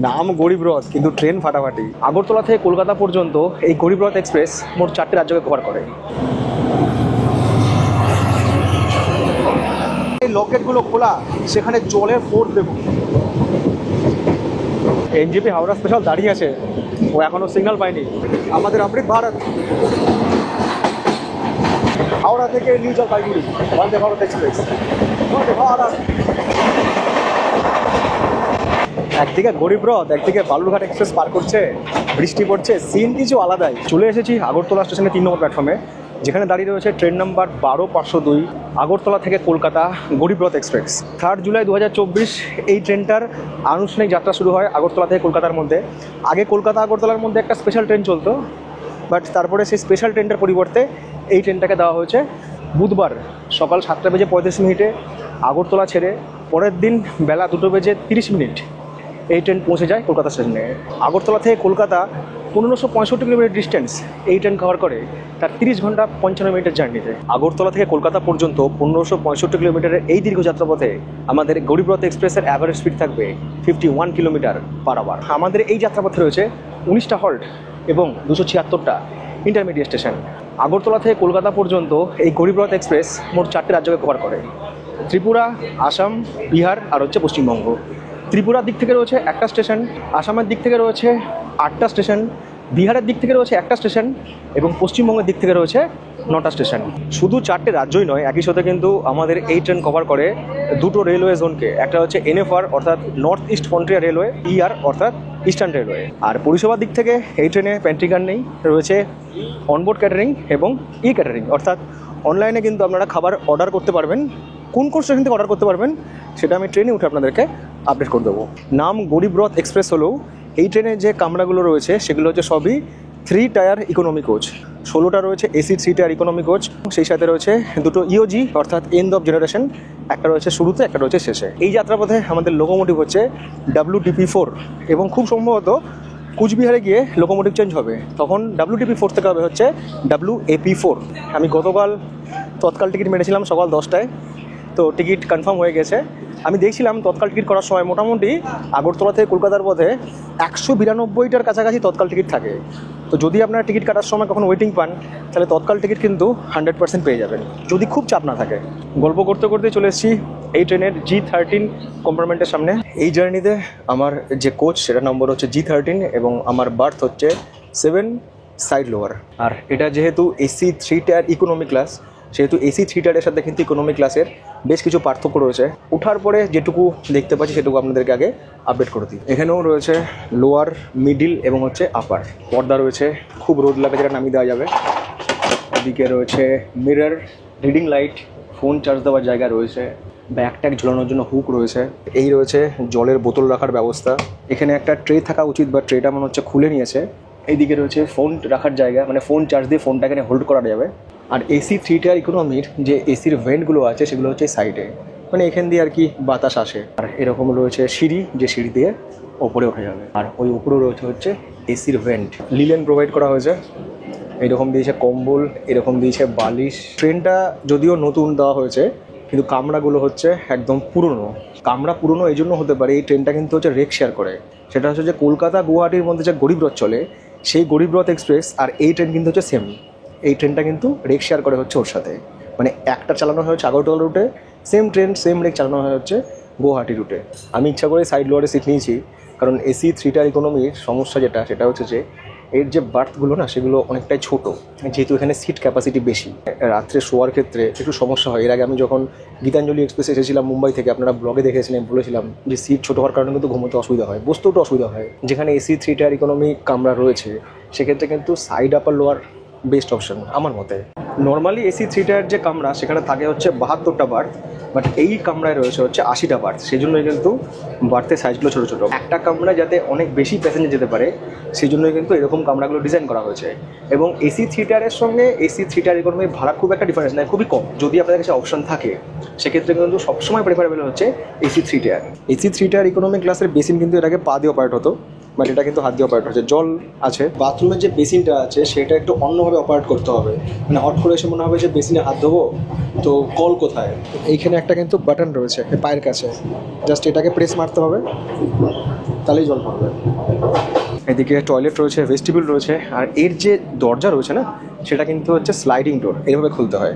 নাম গরিব রথ কিন্তু ট্রেন ফাটাফাটি। আগরতলা থেকে কলকাতা পর্যন্ত এই গরিব রথ এক্সপ্রেস মোট 4টে রাজ্যকে কভার করে। এই লকেটগুলো খোলা, সেখানে জলের ফোর্স দেখুন। এনজেপি হাওড়া স্পেশাল দাঁড়িয়ে আছে, ও এখনো সিগন্যাল পায়নি। আমাদের অমৃত ভারত হাওড়া থেকে নিউ জলপাইগুড়ি বন্দে ভারত এক্সপ্রেস, বন্দে ভারত। একদিকে গরিব রথ, একদিকে বালুরঘাট এক্সপ্রেস পার করছে, বৃষ্টি পড়ছে, সিন কিছু আলাদাই। চলে এসেছি আগরতলা স্টেশনে 3 নম্বর প্ল্যাটফর্মে, যেখানে দাঁড়িয়ে রয়েছে ট্রেন নাম্বার 12502 আগরতলা থেকে কলকাতা গরিব রথ এক্সপ্রেস। 3 জুলাই 2024 এই ট্রেনটার আনুষ্ঠানিক যাত্রা শুরু হয় আগরতলা থেকে কলকাতার মধ্যে। আগে কলকাতা আগরতলার মধ্যে একটা স্পেশাল ট্রেন চলতো, বাট তারপরে সেই স্পেশাল ট্রেনটার পরিবর্তে এই ট্রেনটাকে দেওয়া হয়েছে বুধবার সকাল 7:35 আগরতলা ছেড়ে পরের দিন বেলা 2:30 এই ট্রেন পৌঁছে যায় কলকাতা স্টেশনে। আগরতলা থেকে কলকাতা 1565 কিলোমিটার ডিস্টেন্স এই ট্রেন কভার করে তার 30 ঘন্টা 55 মিনিটের জার্নিতে। আগরতলা থেকে কলকাতা পর্যন্ত 1565 কিলোমিটারের এই দীর্ঘ যাত্রাপথে আমাদের গরিব রথ এক্সপ্রেসের অ্যাভারেজ স্পিড থাকবে 51 কিলোমিটার পার আওয়ার। আমাদের এই যাত্রাপথে রয়েছে 19টা হল্ট এবং 276টা ইন্টারমিডিয়েট স্টেশন। আগরতলা থেকে কলকাতা পর্যন্ত এই গরিব রথ এক্সপ্রেস মোট 4টে রাজ্যকে কভার করে: ত্রিপুরা, আসাম, বিহার আর পশ্চিমবঙ্গ। ত্রিপুরার দিক থেকে রয়েছে একটা স্টেশন, আসামের দিক থেকে রয়েছে 8টা স্টেশন, বিহারের দিক থেকে রয়েছে একটা স্টেশন এবং পশ্চিমবঙ্গের দিক থেকে রয়েছে 9টা স্টেশন। শুধু 4টে রাজ্যই নয়, একই সাথে কিন্তু আমাদের এই ট্রেন কভার করে 2টো রেলওয়ে জোনকে। একটা হচ্ছে NFR অর্থাৎ north east frontier railway, ER অর্থাৎ ইস্টার্ন রেলওয়ে। আর পরিষেবার দিক থেকে এই ট্রেনে প্যান্ট্রি নেই, রয়েছে অনবোর্ড ক্যাটারিং এবং ক্যাটারিং অর্থাৎ অনলাইনে কিন্তু আপনারা খাবার অর্ডার করতে পারবেন। কোন স্টেশন থেকে অর্ডার করতে পারবেন সেটা আমি ট্রেনে উঠে আপনাদেরকে আপডেট করে দেবো। নাম গরিব রথ এক্সপ্রেস হলেও এই ট্রেনে যে কামরাগুলো রয়েছে সেগুলো হচ্ছে সবই 3 টায়ার ইকোনমি কোচ। 16টা রয়েছে AC 3 টায়ার ইকোনমি কোচ, সেই সাথে রয়েছে 2টো EOG অর্থাৎ এন্ড অফ জেনারেশন, একটা রয়েছে শুরুতে, একটা রয়েছে শেষে। এই যাত্রাপথে আমাদের লোকোমোটিভ হচ্ছে WDP4 এবং খুব সম্ভবত কুচবিহারে গিয়ে লোকোমোটিভ চেঞ্জ হবে, তখন WDP4 থেকে হবে হচ্ছে WAP4। আমি গতকাল তৎকাল টিকিট মেরেছিলাম সকাল 10টায়, তো টিকিট কনফার্ম হয়ে গেছে। আমি দেখছিলাম তৎকাল টিকিট করার সময় মোটামুটি আগরতলা থেকে কলকাতার পথে 192টার কাছাকাছি তৎকাল টিকিট থাকে। তো যদি আপনারা টিকিট কাটার সময় কখন ওয়েটিং পান, তাহলে তৎকাল টিকিট কিন্তু 100% পেয়ে যাবেন, যদি খুব চাপ না থাকে। গল্প করতে করতে চলে এসেছি এই ট্রেনের G13 কম্পার্টমেন্টের সামনে। এই জার্নিতে আমার যে কোচ সেটা নম্বর হচ্ছে G13 এবং আমার বার্থ হচ্ছে 7 সাইড লোয়ার। আর এটা যেহেতু AC 3 টায়ার ইকোনমি ক্লাস, সেহেতু AC 3 টায়ারের সাথে কিন্তু ইকোনমি ক্লাসের বেশ কিছু পার্থক্য রয়েছে। ওঠার পরে যেটুকু দেখতে পাচ্ছি সেটুকু আপনাদেরকে আগে আপডেট করে দিই। এখানেও রয়েছে লোয়ার, মিডিল এবং হচ্ছে আপার। পর্দা রয়েছে, খুব রোদ লাগে যেটা নামিয়ে দেওয়া যাবে। এদিকে রয়েছে mirror, reading light, phone charge দেওয়ার জায়গা রয়েছে, ব্যাগ ট্যাগ ঝোলানোর জন্য হুক রয়েছে। এই রয়েছে জলের বোতল রাখার ব্যবস্থা। এখানে একটা ট্রে থাকা উচিত, বা ট্রেটা মনে হচ্ছে খুলে নিয়েছে। এইদিকে রয়েছে ফোন রাখার জায়গা, মানে ফোন চার্জ দিয়ে ফোনটা এখানে হোল্ড করা যাবে। আর AC 3 টায়ার ইকোনমির যে এসির ভেন্টগুলো আছে সেগুলো হচ্ছে সাইডে, মানে এখান দিয়ে আর কি বাতাস আসে। আর এরকম রয়েছে সিঁড়ি, যে সিঁড়ি দিয়ে ওপরে ওঠা যাবে। আর ওই উপরেও রয়েছে হচ্ছে এসির ভেন্ট। লিলেন প্রোভাইড করা হয়েছে, এরকম দিয়েছে কম্বল, এরকম দিয়েছে বালিশ। ট্রেনটা যদিও নতুন দেওয়া হয়েছে, কিন্তু কামরাগুলো হচ্ছে একদম পুরনো। কামরা পুরনো এই জন্য হতে পারে, এই ট্রেনটা কিন্তু হচ্ছে রেক শেয়ার করে। সেটা হচ্ছে যে কলকাতা গুয়াহাটির মধ্যে যে গরিব রথ চলে, সেই গরিব রথ এক্সপ্রেস আর এই ট্রেন কিন্তু হচ্ছে সেম। এই ট্রেনটা কিন্তু রেক শেয়ার করে হচ্ছে ওর সাথে, মানে একটা চালানো হয় হচ্ছে আগরতলা রুটে, সেম ট্রেন সেম রেক চালানো হয় হচ্ছে গুয়াহাটি রুটে। আমি ইচ্ছা করে সাইড লোয়ারে সিট নিয়েছি, কারণ AC 3 টায়ার ইকোনমির সমস্যা সেটা হচ্ছে যে এর যে বার্থগুলো না সেগুলো অনেকটাই ছোট, যেহেতু এখানে সিট ক্যাপাসিটি বেশি। রাত্রে শোয়ার ক্ষেত্রে একটু সমস্যা হয়। এর আগে আমি যখন গীতাঞ্জলি এক্সপ্রেসে এসেছিলাম মুম্বাই থেকে, আপনারা ব্লগে দেখেছিলেন, বলেছিলাম যে সিট ছোটো হওয়ার কারণে কিন্তু ঘুমোতে অসুবিধা হয়, বসতেও একটু অসুবিধা হয়। যেখানে AC 3 টায়ার ইকোনমি কামরা রয়েছে সেক্ষেত্রে কিন্তু side upper lower best option আমার মতে। নর্মালি AC 3 টায়ার যে কামরা সেখানে থাকে হচ্ছে 72টা বার্থ, বাট এই কামরায় রয়েছে হচ্ছে 80টা বার্থ। সেই জন্যই কিন্তু বার্থের সাইজগুলো ছোটো ছোটো। একটা কামরায় যাতে অনেক বেশি প্যাসেঞ্জার যেতে পারে সেই জন্যই কিন্তু এরকম কামরাগুলো ডিজাইন করা হয়েছে। এবং AC 3 টায়ারের সঙ্গে AC 3 টায়ার ইকোনমির ভাড়া খুব একটা ডিফারেন্স নেই, খুবই কম। যদি আপনাদের কাছে অপশন থাকে সেক্ষেত্রে কিন্তু সবসময় প্রেফারেবল হচ্ছে AC 3 tyre. AC 3 tyre economy ক্লাসের বেসিন কিন্তু এর আগে পা দিয়ে অপারেট হতো, বাট এটা কিন্তু হাত দিয়ে অপারেট হচ্ছে। জল আছে, বাথরুমের যে বেসিনটা আছে সেটা একটু অন্যভাবে অপারেট করতে হবে, মানে হট করে এসে মনে হবে যে বেসিনে হাত ধোবো, তো কল কোথায়। এইখানে একটা কিন্তু বাটন রয়েছে পায়ের কাছে, জাস্ট এটাকে প্রেস মারতে হবে, তাহলেই জল পড়বে। এদিকে টয়লেট রয়েছে, ভেস্টিবিউল রয়েছে, আর এর যে দরজা রয়েছে না, সেটা কিন্তু হচ্ছে স্লাইডিং ডোর, এইভাবে খুলতে হয়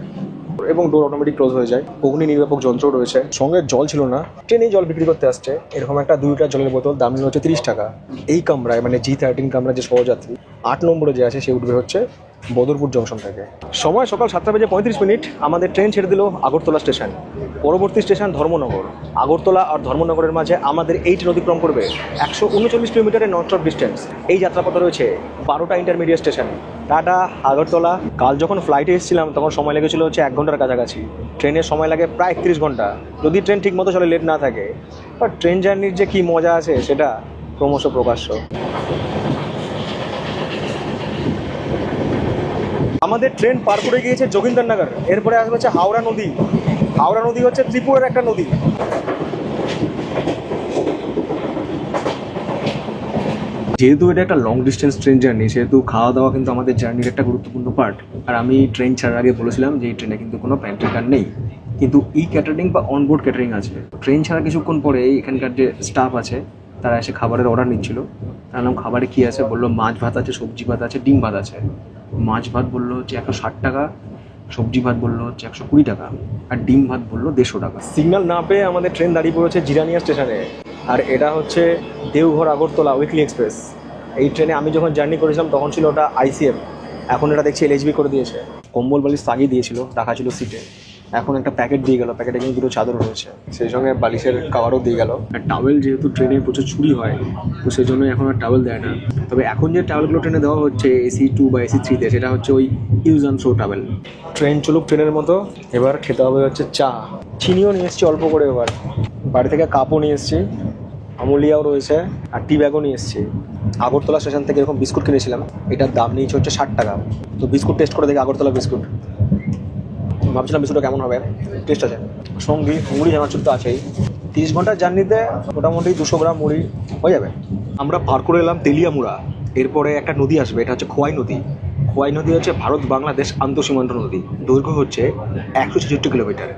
এবং ডোর অটোমেটিক ক্লোজ হয়ে যায়। অগ্নি নির্বাপক যন্ত্র রয়েছে। সঙ্গে জল ছিল না, ট্রেনেই জল বিক্রি করতে আসছে এরকম একটা 2 লিটার জলের বোতল, দাম নিল হচ্ছে 30 টাকা। এই কামরায় মানে G13 কামরা যে সহযাত্রী 8 নম্বরে যে আছে সে উঠবে হচ্ছে বদরপুর জংশন থেকে। সময় সকাল 7:35। আমাদের ট্রেন ছেড়ে দিল আগরতলা স্টেশন। পরবর্তী স্টেশন ধর্মনগর। আগরতলা আর ধর্মনগরের মাঝে আমাদের এই ট্রেন অতিক্রম করবে 139 কিলোমিটারের ননস্টপ ডিস্টেন্স। এই যাত্রাপথে রয়েছে 12টা ইন্টারমিডিয়েট স্টেশন। টাটা, আগরতলা। কাল যখন ফ্লাইটে এসেছিলাম তখন সময় লেগেছিল হচ্ছে 1 ঘন্টার কাছাকাছি। ট্রেনের সময় লাগে প্রায় 31 ঘন্টা, যদি ট্রেন ঠিক মতো চলে, লেট না থাকে। বাট ট্রেন জার্নির যে কী মজা আছে সেটা ক্রমশ প্রকাশ্য। আমাদের ট্রেন পার করে গিয়েছে যোগিন্দরনগর। এরপরে আসবে হচ্ছে হাওড়া নদী। হাওড়া নদী হচ্ছে ত্রিপুরার একটা নদী। যেহেতু এটা একটা লং ডিস্টেন্স ট্রেন জার্নি, সেহেতু খাওয়া দাওয়া কিন্তু আমাদের জার্নির একটা গুরুত্বপূর্ণ পার্ট। আর আমি ট্রেন ছাড়ার আগে বলেছিলাম যে এই ট্রেনে কিন্তু কোনো প্যান্ট্রি কার নেই, কিন্তু ই ক্যাটারিং বা অনবোর্ড ক্যাটারিং আছে। ট্রেন ছাড়া কিছুক্ষণ পরে এখানকার যে স্টাফ আছে তারা এসে খাবারের অর্ডার নিচ্ছিল। তার নাম খাবারে কী আছে, বললো মাছ ভাত আছে, সবজি ভাত আছে, ডিম ভাত আছে। মাছ ভাত বললো হচ্ছে 160 টাকা, সবজি ভাত বললো হচ্ছে 120 টাকা, আর ডিম ভাত বললো 150 টাকা। সিগন্যাল না পেয়ে আমাদের ট্রেন দাঁড়িয়ে পড়েছে জিরানিয়া স্টেশনে। আর এটা হচ্ছে দেওঘর আগরতলা উইকলি এক্সপ্রেস। এই ট্রেনে আমি যখন জার্নি করেছিলাম তখন ছিল ওটা ICF, এখন এটা দেখছি LHB করে দিয়েছে। কম্বল বালিশ তাগিয়ে দিয়েছিল, রাখা ছিল সিটে। এখন একটা প্যাকেট দিয়ে গেল, প্যাকেটে কিন্তু 2টো চাদর রয়েছে, সেই সঙ্গে বালিশের কাভারও দিয়ে গেল। আর টাওয়েল, যেহেতু ট্রেনে প্রচুর চুরি হয় তো সেই জন্য এখন আর টাওয়েল দেয় না। তবে এখন যে টাওয়েলগুলো ট্রেনে দেওয়া হচ্ছে AC2 বা AC3-তে, সেটা হচ্ছে ওই use and throw towel. Train চলুক ট্রেনের মতো। এবার খেতে হবে হচ্ছে চা। চিনিও নিয়ে এসেছি অল্প করে, এবার বাড়ি থেকে কাপও নিয়ে এসেছি, আমুলিয়াও রয়েছে, আর টি ব্যাগও নিয়ে এসেছি। আগরতলা স্টেশন থেকে এরকম বিস্কুট কিনেছিলাম, এটার দাম নিয়েছে হচ্ছে 60 টাকা। তো বিস্কুট টেস্ট করে দেখি, আগরতলা বিস্কুট। ভাবছিলাম বিস্কুটটা কেমন হবে, টেস্ট আছে। সঙ্গী মুড়ি জানাচুর তো আছেই। 30 ঘন্টার জার্নিতে মোটামুটি 200 গ্রাম মুড়ি হয়ে যাবে। আমরা পার করে এলাম তেলিয়ামুড়া। এরপরে একটা নদী আসবে, এটা হচ্ছে খোয়াই নদী। খোয়াই নদী হচ্ছে ভারত বাংলাদেশ আন্তঃসীমান্ত নদী। দৈর্ঘ্য হচ্ছে 166 কিলোমিটার।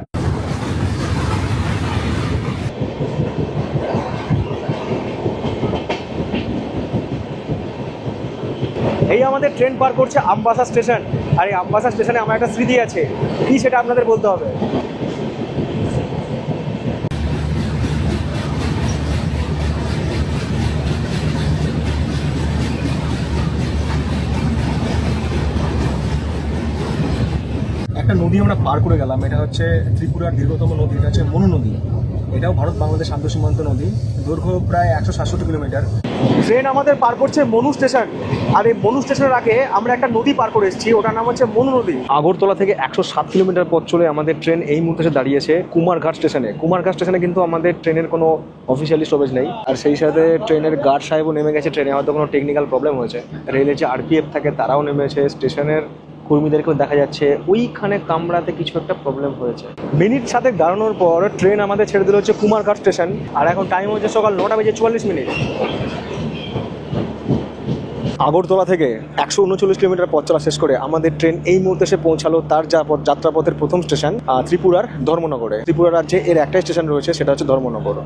এই আমাদের ট্রেন পার করছে আমবাসা স্টেশন। আর এই আমবাসা স্টেশনে আমার একটা স্মৃতি আছে, কি সেটা আপনাদের বলতে হবে। একটা নদী আমরা পার করে গেলাম, এটা হচ্ছে ত্রিপুরার দীর্ঘতম নদী, এটা হচ্ছে মনু নদী। এটাও ভারত বাংলাদেশ আন্তঃসীমান্ত নদী, দৈর্ঘ্য প্রায় 167 কিলোমিটার। ট্রেন আমাদের পার করছে মনু স্টেশন। আর এই মনু স্টেশনের আগে আমরা একটা নদী পার করে এসেছি, ওটার নাম হচ্ছে মনু নদী। আগরতলা থেকে 107 কিলোমিটার পথ চলে আমাদের ট্রেন এই মুহূর্তে এসে দাঁড়িয়েছে কুমারঘাট স্টেশনে। কুমারঘাট স্টেশনে কিন্তু আমাদের ট্রেনের কোনো অফিসিয়ালি স্টপেজ নেই, আর সেই সাথে ট্রেনের গার্ড সাহেবও নেমে গেছে। ট্রেনে হয়তো কোনো টেকনিক্যাল প্রবলেম হয়েছে। রেলের যে RPF থাকে তারাও নেমেছে, স্টেশনের কর্মীদেরকেও দেখা যাচ্ছে ওইখানে কামরাতে কিছু একটা প্রবলেম হয়েছে। মিনিট 7 দাঁড়ানোর পর ট্রেন আমাদের ছেড়ে দিল হচ্ছে কুমারঘাট স্টেশন। আর এখন টাইম হচ্ছে সকাল 9:44। আগরতলা থেকে 139 কিলোমিটার পথ চলা শেষ করে আমাদের ট্রেন এই মুহূর্তে এসে পৌঁছালো তার যাত্রাপথের প্রথম স্টেশন ত্রিপুরার ধর্মনগরে। ত্রিপুরা রাজ্যে এর একটাই স্টেশন রয়েছে, সেটা হচ্ছে ধর্মনগর।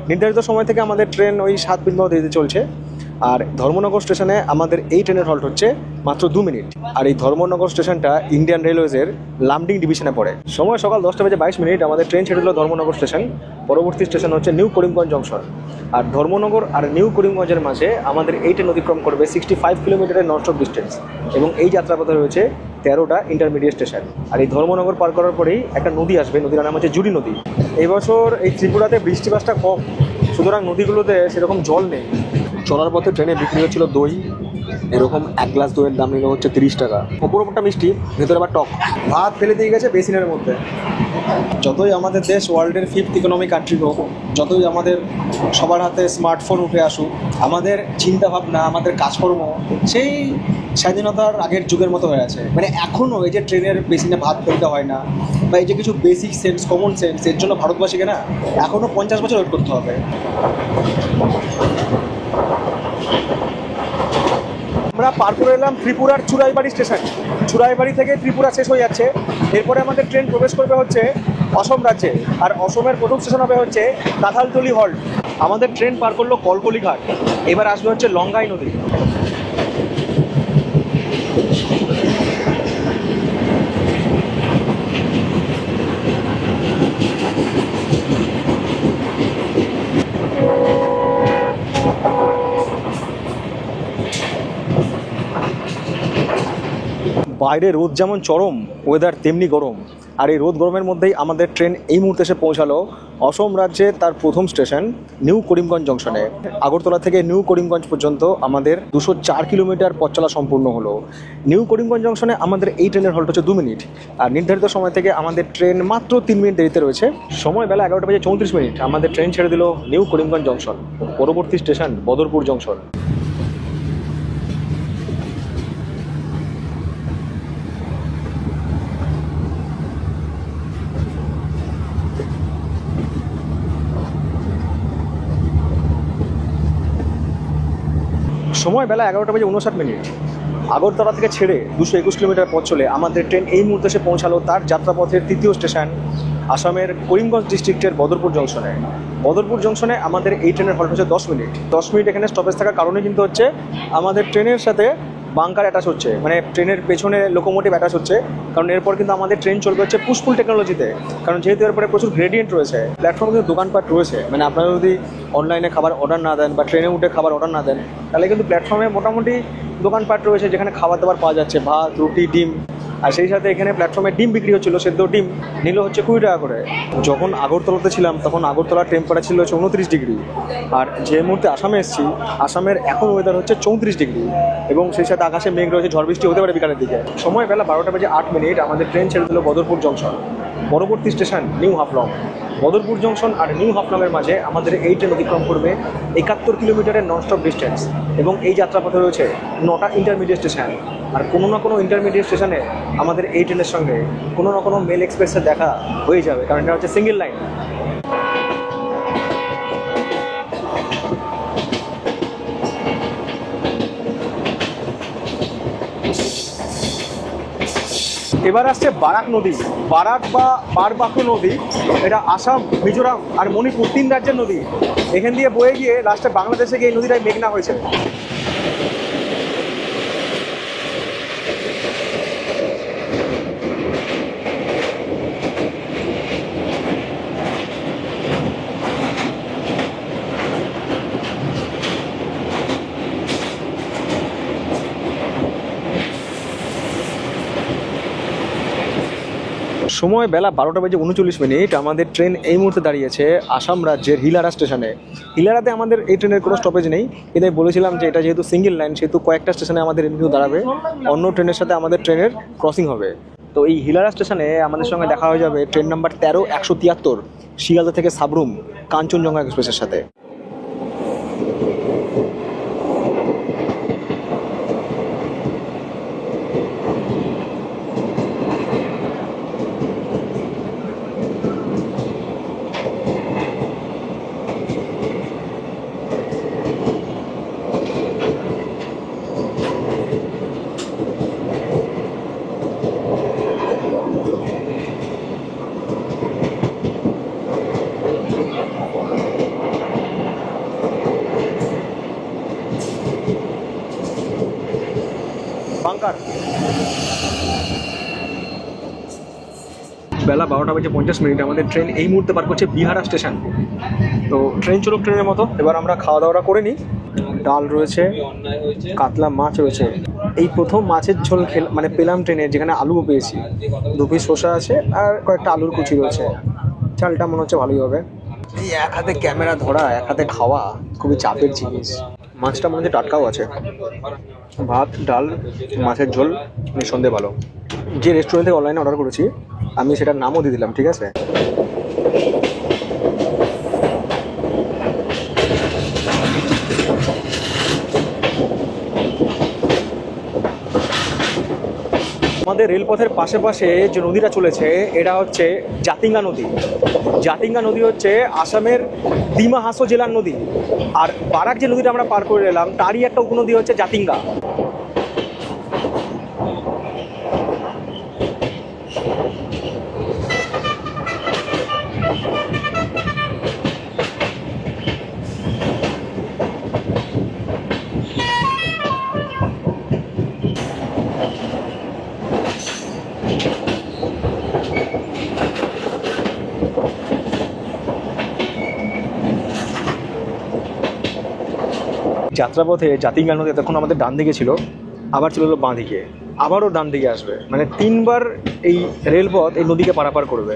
নির্ধারিত সময় থেকে আমাদের ট্রেন ওই 7 মিনিট মতো চলছে। আর ধর্মনগর স্টেশনে আমাদের এই ট্রেনের হল্ট হচ্ছে মাত্র 2 মিনিট। আর এই ধর্মনগর স্টেশনটা ইন্ডিয়ান রেলওয়েজের লামডিং ডিভিশনে পড়ে। সময় সকাল 10:22। আমাদের ট্রেন ছেড়ে দিল ধর্মনগর স্টেশন। পরবর্তী স্টেশন হচ্ছে নিউ করিমগঞ্জ জংশন। আর ধর্মনগর আর নিউ করিমগঞ্জের মাঝে আমাদের এই ট্রেন অতিক্রম করবে 65 কিলোমিটারের ননস্টপ ডিস্টেন্স। এবং এই যাত্রাপথে রয়েছে 13টা ইন্টারমিডিয়েট স্টেশন। আর এই ধর্মনগর পার করার পরেই একটা নদী আসবে, নদীর নাম হচ্ছে জুড়ি নদী। এই বছর এই ত্রিপুরাতে বৃষ্টিপাতটা কম, সুতরাং নদীগুলোতে সেরকম জল নেই। চলার পথে ট্রেনে বিক্রি হচ্ছিল দই। এরকম 1 গ্লাস দইয়ের দাম নিল হচ্ছে 30 টাকা। ওপরটা মিষ্টি, ভেতরে আবার টক। ভাত ফেলে দিয়ে গেছে বেসিনের মধ্যে। যতই আমাদের দেশ ওয়ার্ল্ডের 5th ইকোনমিক কান্ট্রি হোক, যতই আমাদের সবার হাতে স্মার্টফোন উঠে আসুক, আমাদের চিন্তাভাবনা, আমাদের কাজকর্ম সেই স্বাধীনতার আগের যুগের মতো হয়ে আছে। মানে এখনও এই যে ট্রেনের বেসিনে ভাত ফেলতে হয় না, বা এই যে কিছু বেসিক সেন্স, কমন সেন্স, এর জন্য ভারতবাসীকে না এখনও 50 বছর ওয়েট করতে হবে। আমরা পার করে এলাম ত্রিপুরার চুরাইবাড়ি স্টেশন। চুরাইবাড়ি থেকে ত্রিপুরা শেষ হয়ে যাচ্ছে। এরপরে আমাদের ট্রেন প্রবেশ করবে হচ্ছে অসম রাজ্যে। আর অসমের প্রথম স্টেশন হবে হচ্ছে কাঁঠালতলি হল্ট। আমাদের ট্রেন পার করলো কলকলি ঘাট, এবার আসবে হচ্ছে লঙ্গাই নদী। বাইরে রোদ যেমন চরম, ওয়েদার তেমনি গরম। আর এই রোদ গরমের মধ্যেই আমাদের ট্রেন এই মুহূর্তে এসে পৌঁছালো অসম রাজ্যের তার প্রথম স্টেশন নিউ করিমগঞ্জ জংশনে। আগরতলা থেকে নিউ করিমগঞ্জ পর্যন্ত আমাদের 204 কিলোমিটার পথ চলা সম্পূর্ণ হলো। নিউ করিমগঞ্জ জংশনে আমাদের এই ট্রেনের হল্ট হচ্ছে 2 মিনিট, আর নির্ধারিত সময় থেকে আমাদের ট্রেন মাত্র 3 মিনিট দেরিতে রয়েছে। সময় বেলা 11:34। আমাদের ট্রেন ছেড়ে দিল নিউ করিমগঞ্জ জংশন। পরবর্তী স্টেশন বদরপুর জংশন। সময় বেলা 11:59। আগরতলা থেকে ছেড়ে 221 কিলোমিটার পথ চলে আমাদের ট্রেন এই মুহূর্তে এসে পৌঁছালো তার যাত্রাপথের তৃতীয় স্টেশন আসামের করিমগঞ্জ ডিস্ট্রিক্টের বদরপুর জংশনে। বদরপুর জংশনে আমাদের এই ট্রেনের হল্ট হচ্ছে 10 মিনিট। 10 মিনিট এখানে স্টপেজ থাকার কারণে কিন্তু হচ্ছে আমাদের ট্রেনের সাথে বাংকার অ্যাটাচ হচ্ছে, মানে ট্রেনের পেছনে লোকোমোটিভ অ্যাটাচ হচ্ছে। কারণ এরপর কিন্তু আমাদের ট্রেন চলবে হচ্ছে পুশপুল টেকনোলজিতে, কারণ যেহেতু এরপরে প্রচুর গ্রেডিয়েন্ট রয়েছে। প্ল্যাটফর্মে কিন্তু দোকানপাট রয়েছে, মানে আপনারা যদি অনলাইনে খাবার অর্ডার না দেন বা ট্রেনে উঠে খাবার অর্ডার না দেন, তাহলে কিন্তু প্ল্যাটফর্মে মোটামুটি দোকানপাট রয়েছে যেখানে খাবার দাবার পাওয়া যাচ্ছে, ভাত, রুটি, ডিম। আর সেই সাথে এখানে প্ল্যাটফর্মে ডিম বিক্রি হচ্ছিলো, সেদ্ধ ডিম নিল হচ্ছে 20 টাকা করে। যখন আগরতলাতে ছিলাম তখন আগরতলার টেম্পারেচার ছিল হচ্ছে 29 ডিগ্রি, আর যে মুহূর্তে আসামে এসেছি আসামের এখন ওয়েদার হচ্ছে 34 ডিগ্রি, এবং সেই সাথে আকাশে মেঘ রয়েছে, ঝড় বৃষ্টি হতে পারে বিকালের দিকে। সময় বেলা 12:08। আমাদের ট্রেন ছেড়ে দিল বদরপুর জংশন। পরবর্তী station new Haflong. Badarpur junction আর নিউ হাফলংয়ের মাঝে আমাদের এই ট্রেন অতিক্রম করবে 71 কিলোমিটারের ননস্টপ ডিস্টেন্স, এবং এই যাত্রাপথে রয়েছে 9টা ইন্টারমিডিয়েট স্টেশন। আর কোনো না কোনো ইন্টারমিডিয়েট স্টেশনে আমাদের এই ট্রেনের সঙ্গে কোনো না কোনো মেল এক্সপ্রেসের দেখা হয়ে যাবে, কারণ এটা হচ্ছে সিঙ্গেল লাইন। এবার আসছে বারাক নদী। বারাক বা বারবাকু নদী, এটা আসাম, মিজোরাম আর মণিপুর 3 রাজ্যের নদী। এখান দিয়ে বয়ে গিয়ে লাস্টে বাংলাদেশে গিয়ে এই নদীটাই মেঘনা হয়েছে। সময় বেলা 12:39। আমাদের ট্রেন এই মুহূর্তে দাঁড়িয়েছে আসাম রাজ্যের হিলারা স্টেশনে। হিলারাতে আমাদের এই ট্রেনের কোনো স্টপেজ নেই, এটাই বলেছিলাম যে এটা যেহেতু সিঙ্গেল লাইন সেহেতু কয়েকটা স্টেশনে আমাদের এমনিও দাঁড়াবে, অন্য ট্রেনের সাথে আমাদের ট্রেনের ক্রসিং হবে। তো এই হিলারা স্টেশনে আমাদের সঙ্গে দেখা হয়ে যাবে ট্রেন নাম্বার 13-173 শিয়ালদা থেকে সাবরুম কাঞ্চনজঙ্ঘা এক্সপ্রেসের সাথে। বাংকার। বেলা 12:50। আমাদের ট্রেন এই মুহূর্তে পার করছে বিহারা স্টেশন। তো ট্রেন চলুক ট্রেনের মতো, এবার আমরা খাওয়া দাওয়া করে নিই। ডাল রয়েছে, কাতলা মাছ রয়েছে। এই প্রথম মাছের ঝোল মানে পেলাম ট্রেনে, যেখানে আলুও পেয়েছি, 2 পিস শসা আছে আর কয়েকটা আলুর কুচি রয়েছে। চালটা মনে হচ্ছে ভালোই হবে। এই এক হাতে ক্যামেরা ধরা, এক হাতে খাওয়া খুবই চাপের জিনিস। মাছটা মনে হচ্ছে টাটকাও আছে। ভাত, ডাল, মাছের ঝোল নিঃসন্দেহে ভালো। যে রেস্টুরেন্ট থেকে অনলাইনে অর্ডার করেছি আমি সেটার নামও দিয়ে দিলাম, ঠিক আছে। আমাদের রেলপথের পাশে পাশে যে নদীটা চলেছে এটা হচ্ছে জাতিঙ্গা নদী। জাতিঙ্গা নদী হচ্ছে আসামের ডিমা হাসো জেলার নদী। আর বারাক যে নদীটা আমরা পার করে এলাম তারই একটা উপনদী হচ্ছে জাতিঙ্গা। যাত্রাপথে জাতিঙ্গা নদী তখন আমাদের ডান দিকে ছিল, আবার চলে এলো বাঁ দিকে, আবারও ডান দিকে আসবে, মানে 3বার এই রেলপথ এই নদীকে পারাপার করবে।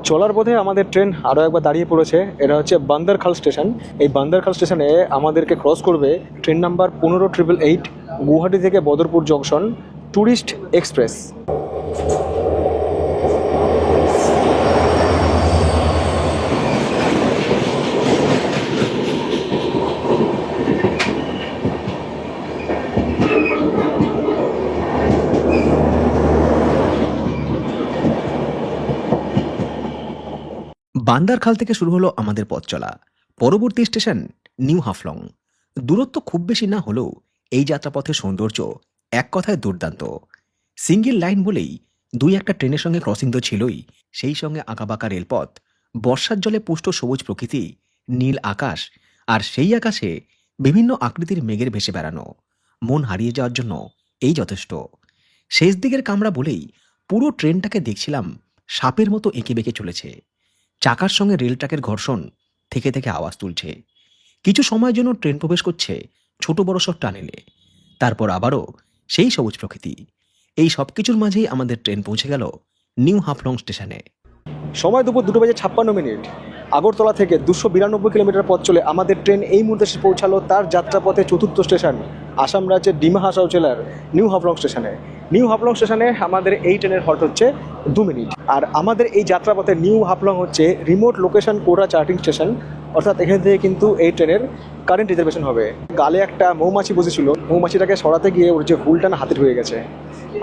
চলার পথে আমাদের ট্রেন আরও একবার দাঁড়িয়ে পড়েছে। এটা হচ্ছে বান্দারখাল স্টেশন। এই বান্দারখাল স্টেশনে আমাদেরকে ক্রস করবে ট্রেন নাম্বার 15888, গুয়াহাটি থেকে বদরপুর জংশন ট্যুরিস্ট এক্সপ্রেস। বান্দারখাল থেকে শুরু হলো আমাদের পথ চলা। পরবর্তী স্টেশন নিউ হাফলং। দূরত্ব খুব বেশি না হলেও এই যাত্রাপথের সৌন্দর্য এক কথায় দুর্দান্ত। সিঙ্গেল লাইন বলেই 2-1টা ট্রেনের সঙ্গে ক্রসিং তো ছিলই, সেই সঙ্গে আঁকাবাঁকা রেলপথ, বর্ষার জলে পুষ্ট সবুজ প্রকৃতি, নীল আকাশ, আর সেই আকাশে বিভিন্ন আকৃতির মেঘের ভেসে বেড়ানো। মন হারিয়ে যাওয়ার জন্য এই যথেষ্ট। শেষ দিকের কামরা বলেই পুরো ট্রেনটাকে দেখছিলাম সাপের মতো এঁকে বেঁকে চলেছে। চাকার সঙ্গে রেল ট্র্যাকের ঘর্ষণ থেকে থেকে আওয়াজ তুলছে। কিছু সময়ের জন্য ট্রেন প্রবেশ করছে ছোট বড় সব টানেলে, তারপর আবারও সেই সবুজ প্রকৃতি। এই সব কিছুর মাঝেই আমাদের ট্রেন পৌঁছে গেল নিউ হাফলং স্টেশনে। সময় দুপুর 2:56। আগরতলা থেকে 292 কিলোমিটার পথ চলে আমাদের ট্রেন এই মুহূর্তে এসে পৌঁছালো তার যাত্রাপথে চতুর্থ স্টেশন, আসাম রাজ্যের ডিমা হাসাও জেলার নিউ হাফলং স্টেশনে। নিউ হাফলং স্টেশনে আমাদের এই ট্রেনের হল্ট হচ্ছে 2 মিনিট। আর আমাদের এই যাত্রাপথে নিউ হাফলং হচ্ছে রিমোট লোকেশন কোরা চার্টিং স্টেশন, অর্থাৎ এখান থেকে কিন্তু এই ট্রেনের কারেন্ট রিজার্ভেশন হবে। গালে একটা মৌমাছি বসেছিল, মৌমাছিটাকে সরাতে গিয়ে ওর যে হুলটা না হাতে ঢুকে গেছে